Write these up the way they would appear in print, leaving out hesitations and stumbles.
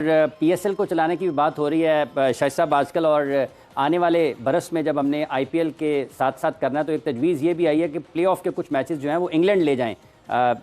PSL को चलाने की भी बात हो रही है शाहिद साहब आजकल, और आने वाले बरस में जब हमने आईपीएल के साथ साथ करना है तो एक तजवीज़ ये भी आई है कि प्लेऑफ के कुछ मैचेस जो हैं वो इंग्लैंड ले जाएं,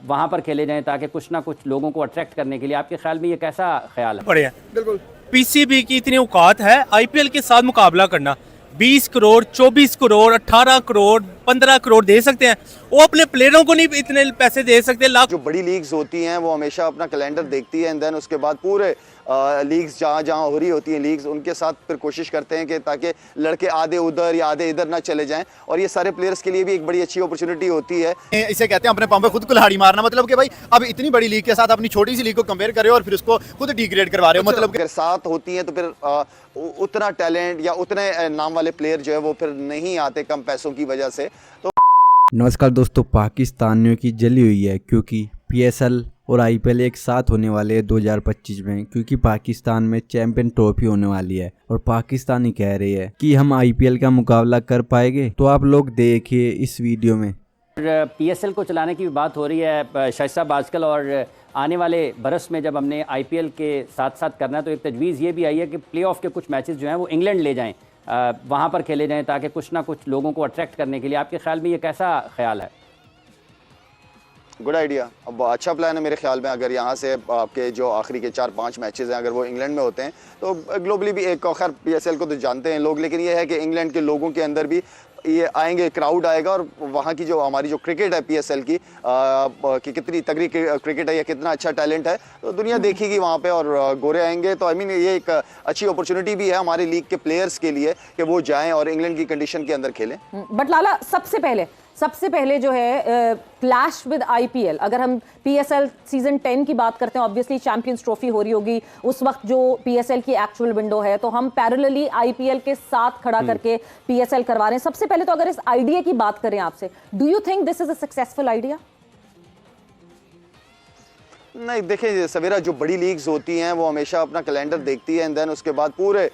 वहाँ पर खेले जाएं ताकि कुछ ना कुछ लोगों को अट्रैक्ट करने के लिए। आपके ख्याल में ये कैसा ख्याल है? बढ़िया, बिल्कुल। पीसीबी की इतनी औकात है आईपीएल के साथ मुकाबला करना। 20 करोड़, 24 करोड़, 18 करोड़, 15 करोड़ दे सकते हैं, वो अपने प्लेयरों को नहीं इतने पैसे दे सकते। लाख जो बड़ी लीग्स होती हैं वो हमेशा अपना कैलेंडर देखती है एंड देन उसके बाद पूरे लीग्स जहाँ जहाँ हो रही होती हैं लीग्स उनके साथ फिर कोशिश करते हैं कि ताकि लड़के आधे उधर या आधे इधर ना चले जाएं, और ये सारे प्लेयर्स के लिए भी एक बड़ी अच्छी अपॉर्चुनिटी होती है। इसे कहते हैं अपने पाँव पे खुद कुल्हाड़ी मारना, मतलब कि भाई अब इतनी बड़ी लीग के साथ अपनी छोटी सी लीग को कंपेयर कर रहे हो और फिर उसको खुद डिग्रेड करवा रहे हो। मतलब अगर साथ होती हैं तो फिर उतना टैलेंट या उतने नाम वाले प्लेयर जो है वो फिर नहीं आते कम पैसों की वजह से। तो नमस्कार दोस्तों, पाकिस्तानियों की जली हुई है क्योंकि पीएसएल और आईपीएल एक साथ होने वाले हैं 2025 में, क्योंकि पाकिस्तान में चैंपियन ट्रॉफी होने वाली है और पाकिस्तानी कह रही है कि हम आईपीएल का मुकाबला कर पाएंगे। तो आप लोग देखिए इस वीडियो में। पीएसएल को चलाने की भी बात हो रही है शाहिद साहब आजकल, और आने वाले बरस में जब हमने आईपीएल के साथ साथ करना है तो एक तजवीज़ ये भी आई है कि प्लेऑफ के कुछ मैचेस जो हैं वो इंग्लैंड ले जाएं, वहाँ पर खेले जाएं ताकि कुछ ना कुछ लोगों को अट्रैक्ट करने के लिए। आपके ख्याल में ये कैसा ख्याल है? गुड आइडिया, अब अच्छा प्लान है मेरे ख्याल में। अगर यहाँ से आपके जो आखिरी के 4-5 मैचेस हैं अगर वो इंग्लैंड में होते हैं तो ग्लोबली भी एक, खैर पीएसएल को तो जानते हैं लोग, लेकिन ये है कि इंग्लैंड के लोगों के अंदर भी ये आएंगे, क्राउड आएगा, और वहाँ की जो हमारी जो क्रिकेट है पीएसएल की कि कितनी तगड़ी क्रिकेट है या कितना अच्छा टैलेंट है तो दुनिया देखेगी वहाँ पे, और गोरे आएंगे। तो आई मीन ये एक अच्छी अपॉर्चुनिटी भी है हमारी लीग के प्लेयर्स के लिए कि वो जाएं और इंग्लैंड की कंडीशन के अंदर खेलें। बट लाला, सबसे पहले जो है क्लैश विद आईपीएल, अगर हम पीएसएल सीजन 10 की बात करते हैं, ऑब्वियसली चैंपियंस ट्रॉफी हो रही होगी उस वक्त जो पीएसएल की एक्चुअल विंडो है, तो हम पैरेलली आईपीएल के साथ खड़ा करके पीएसएल करवा रहे हैं। सबसे पहले तो अगर इस आइडिया की बात करें आपसे, do you think this is a successful idea? नहीं, देखिए सवेरा, जो बड़ी लीग्स होती हैं वो हमेशा अपना कैलेंडर देखती है एंड देन उसके बाद पूरे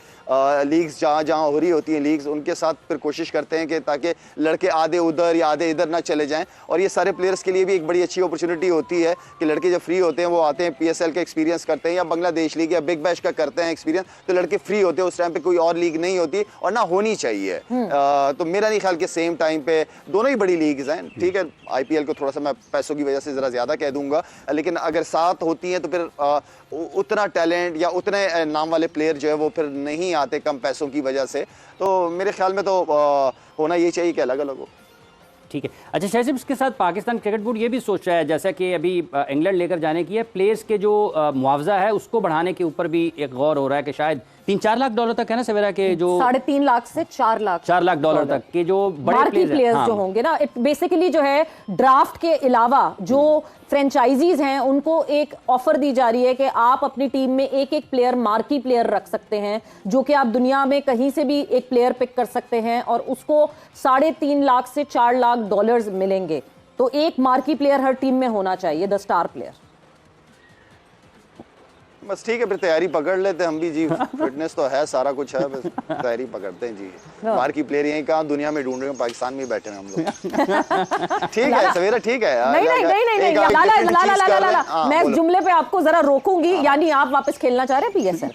लीग्स जहाँ जहाँ हो रही होती हैं लीग्स उनके साथ फिर कोशिश करते हैं कि ताकि लड़के आधे उधर या आधे इधर ना चले जाएं, और ये सारे प्लेयर्स के लिए भी एक बड़ी अच्छी अपॉर्चुनिटी होती है कि लड़के जब फ्री होते हैं वो आते हैं पीएसएल का एक्सपीरियंस करते हैं या बांग्लादेश लीग या बिग बैश का करते हैं एक्सपीरियंस, तो लड़के फ्री होते हैं। उस टाइम पे कोई और लीग नहीं होती और ना होनी चाहिए। तो मेरा नहीं ख्याल कि सेम टाइम पे दोनों ही बड़ी लीग्स हैं। ठीक है, आईपीएल को थोड़ा सा मैं पैसों की वजह से ज़रा ज़्यादा कह दूंगा, लेकिन अगर साथ होती हैं तो फिर उतना टैलेंट या उतने नाम वाले प्लेयर जो है वो फिर नहीं आते कम पैसों की वजह से। तो मेरे ख्याल में तो होना ये चाहिए कि अलग अलग हो। ठीक है। अच्छा शाहिद साहब, इसके साथ पाकिस्तान क्रिकेट बोर्ड ये भी सोच रहा है, जैसा कि अभी इंग्लैंड लेकर जाने की है, प्लेयर्स के जो मुआवजा है उसको बढ़ाने के ऊपर भी एक गौर हो रहा है कि शायद $3-4 लाख तक है ना सवेरा के, जो $3.5 लाख से $4 लाख तक के जो बड़े प्लेयर्स हाँ। जो होंगे ना, बेसिकली जो है ड्राफ्ट के अलावा जो फ्रेंचाइजीज हैं उनको एक ऑफर दी जा रही है कि आप अपनी टीम में एक एक प्लेयर, मार्की प्लेयर रख सकते हैं, जो कि आप दुनिया में कहीं से भी एक प्लेयर पिक कर सकते हैं और उसको $3.5 लाख से $4 लाख मिलेंगे। तो एक मार्की प्लेयर हर टीम में होना चाहिए, द स्टार प्लेयर। बस ठीक है, फिर तैयारी पकड़ लेते हम भी जी। फिटनेस तो है, सारा कुछ है, बस तैयारी पकड़ते हैं जी। बाहर की प्लेयर यहीं कहाँ दुनिया में ढूंढ रहे हैं, पाकिस्तान में बैठे हैं हम लोग। ठीक है सवेरा, ठीक है यार। नहीं, लाला, मैं इस जुमले पे आपको जरा रोकूंगी, यानी आप वापस खेलना चाह रहे हैं पीएसएल?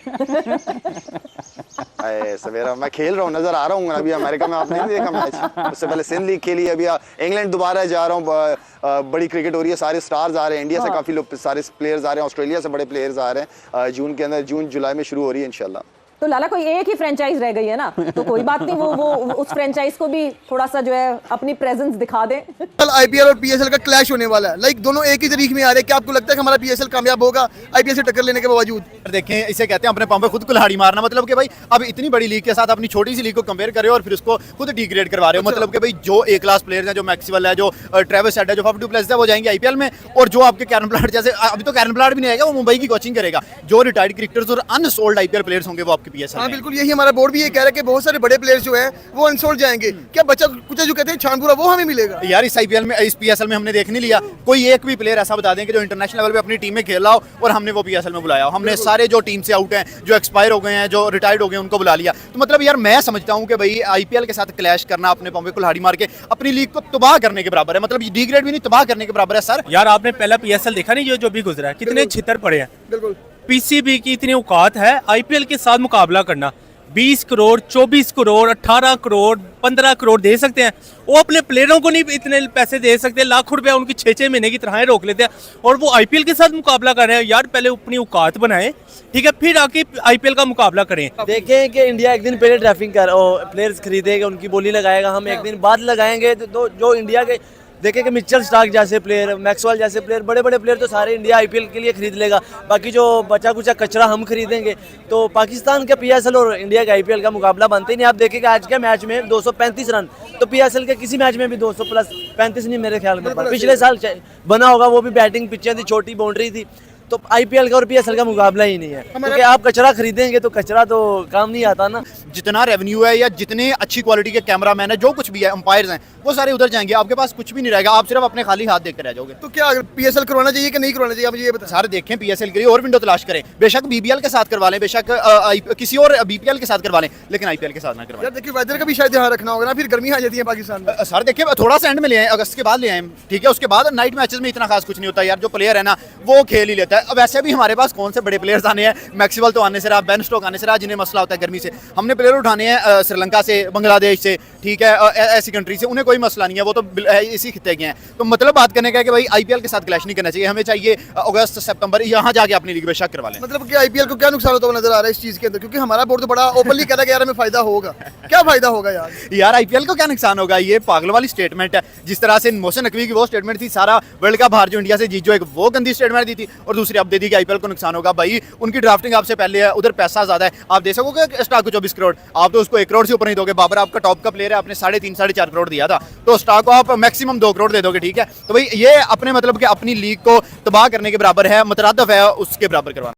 सवेरा, मैं खेल रहा हूँ, नजर आ रहा हूँ। अभी अमेरिका में आपने नहीं देखा मैच, उससे पहले सिंध लीग खेली, अभी इंग्लैंड दोबारा जा रहा हूँ। बड़ी क्रिकेट हो रही है, सारे स्टार्स आ रहे हैं, इंडिया से काफी लोग, सारे प्लेयर्स आ रहे हैं, ऑस्ट्रेलिया से बड़े प्लेयर्स आ रहे हैं। जून के अंदर, जून जुलाई में शुरू हो रही है इंशाल्लाह। तो लाला, कोई एक ही फ्रेंचाइज रह गई है ना, तो कोई बात नहीं, वो उस फ्रेंचाइज को भी थोड़ा सा जो है अपनी प्रेजेंस दिखा दे। कल आईपीएल और पीएसएल का क्लैश होने वाला है, लाइक दोनों एक ही तारीख में आ रहे हैं। क्या आपको लगता है कि हमारा पीएसएल कामयाब होगा आईपीएल से टक्कर लेने के बावजूद? देखें, इसे कहते हैं अपने पाँव पे खुद कुल्हाड़ी मारना, मतलब कि भाई अब इतनी बड़ी लीग के साथ अपनी छोटी सी लीग को कंपेयर कर रहे हो और फिर उसको खुद डिग्रेड करवा रहे हो। मतलब कि भाई जो ए क्लास प्लेयर्स हैं, जो मैक्सवेल है, जो ट्रेविस हेड है, जो फफ डू प्लेसिस है, वो जाएंगे आईपीएल में, और जो आपके कैरन ब्लाड, जैसे अभी तो कैरन ब्लाड भी नहीं आएगा, वो मुंबई की कोचिंग करेगा। जो रिटायर्ड क्रिकेटर्स और अनसोल्ड आईपीएल प्लेयर्स होंगे वो आपके पीएसएल में। बिल्कुल, हमारा बोर्ड भी ये कह रहा है कि बहुत सारे बड़े प्लेयर्स जो हैं वो अनसोल्ड जाएंगे। क्या बच्चा कुछ जो कहते हैं छानपुरा, वो हमें मिलेगा? यार इस आईपीएल में, इस पीएसएल में हमने देख नहीं लिया, कोई एक भी प्लेयर ऐसा बता दें कि जो इंटरनेशनल लेवल पे अपनी टीम में खेल रहा हो और हमने वो पीएसएल में बुलाया हो। हमने सारे जो टीम से आउट हैं, जो एक्सपायर हो गए हैं, जो रिटायर्ड हो गए हैं, उनको बुला लिया। तो मतलब यार मैं समझता हूँ कि भाई आईपीएल के साथ क्लैश करना, अपने पाँव पे कुल्हाड़ी मार के अपनी लीग को तबाह करने के बराबर है। मतलब डिग्रेड भी नहीं, तबाह करने के बराबर है। सर यार आपने पहला पीएसएल देखा नहीं जो भी गुजरा है, कितने छितर पड़े हैं। बिल्कुल, पीसीबी की इतनी औकात है आईपीएल के साथ मुकाबला करना। 20 करोड़, 24 करोड़, 18 करोड़, 15 करोड़ दे सकते हैं। वो अपने प्लेयरों को नहीं इतने पैसे दे सकते, लाखों रुपया उनकी 6-6 महीने की तनख्वाहें रोक लेते हैं और वो आईपीएल के साथ मुकाबला कर रहे हैं। यार पहले अपनी औकात बनाएं, ठीक है, फिर आके आईपीएल का मुकाबला करें। देखें कि इंडिया एक दिन पहले ड्राफ्टिंग कर प्लेयर्स खरीदेगा, उनकी बोली लगाएगा, हम एक दिन बाद लगाएंगे। तो जो इंडिया के देखें कि मिचेल स्टार्क जैसे प्लेयर, मैक्सवेल जैसे प्लेयर, बड़े बड़े प्लेयर तो सारे इंडिया आईपीएल के लिए खरीद लेगा। बाकी जो बचा कुचा कचरा हम खरीदेंगे। तो पाकिस्तान के पीएसएल और इंडिया के आईपीएल का मुकाबला बनते ही नहीं। आप देखें कि आज के मैच में 235 रन, तो पीएसएल के किसी मैच में भी 200 प्लस 35 नहीं मेरे ख्याल में। पिछले साल बना होगा, वो भी बैटिंग पिचें थी, छोटी बाउंड्री थी। तो आईपीएल का और पीएसएल का मुकाबला ही नहीं है, क्योंकि आप कचरा खरीदेंगे तो कचरा तो काम नहीं आता ना। जितना रेवेन्यू है या जितने अच्छी क्वालिटी के कैमरामैन है, जो कुछ भी है, अंपायर्स हैं, वो सारे उधर जाएंगे। आपके पास कुछ भी नहीं रहेगा, आप सिर्फ अपने खाली हाथ देखकर रह जाओगे। तो क्या पीएसएल करवाना चाहिए कि नहीं करवाना चाहिए, आप मुझे ये बताएं। सारे देखें पीएसएल के लिए और विंडो तलाश करें। बेशक बीबीएल के साथ करवा लें, बेशक किसी और बीपीएल के साथ करवा लें, लेकिन आईपीएल के साथ ना करवाएं। यार देखिए वेदर का भी शायद ध्यान रखना होगा ना, फिर गर्मी आ जाती है पाकिस्तान में। सर देखिए थोड़ा सा एंड में ले आए, अगस्त के बाद ले आए, ठीक है। उसके बाद नाइट मैचेस में इतना खास कुछ नहीं होता यार। जो प्लेयर है ना वो खेल ही लेता है। अब वैसे भी हमारे पास कौन से बड़े प्लेयर्स आने हैं, मैक्सवेल तो आने से रहा, बेन स्टोक आने से रहा, जिन्हें मसला होता है गर्मी से। हमने प्लेयर उठाने हैं श्रीलंका से, बांग्लादेश से, ठीक है, ऐसी कंट्री से, उन्हें कोई मसला नहीं है, वो तो इसी खिते के हैं। तो मतलब बात करने का है कि भाई आईपीएल के साथ क्लैश नहीं करना चाहिए। हमें चाहिए अगस्त सितंबर यहाँ जाके अपनी लीग बेशक करवा लें। मतलब कि आईपीएल को क्या नुकसान होता हुआ नजर आ रहा है इस चीज के अंदर, क्योंकि हमारा बोर्ड तो बड़ा ओपनली कह रहा है कि यार हमें फायदा होगा। क्या फायदा होगा यार आईपीएल को क्या नुकसान होगा? ये पागल वाली स्टेटमेंट है। जिस तरह से मोहसिन नकवी की वो स्टेटमेंट थी, सारा वर्ल्ड कप हार जो इंडिया से जीत, जो एक वो गंदी स्टेटमेंट दी थी, और दूसरी अब दे दी कि आईपीएल को नुकसान होगा। भाई उनकी ड्राफ्टिंग आपसे पहले है, उधर पैसा ज्यादा है। आप दे सकोगे स्टार को 24 करोड़? आप तो उसको 1 करोड़ से ऊपर नहीं दोगे। बाबर आपका टॉप का प्लेयर है, आपने 3.5-4 करोड़ दिया था, तो स्टार को आप मैक्सिमम 2 करोड़ दे दोगे, ठीक है। तो भाई ये अपने मतलब कि अपनी लीग को तबाह करने के बराबर है, मुतरादफ है उसके बराबर करवाना।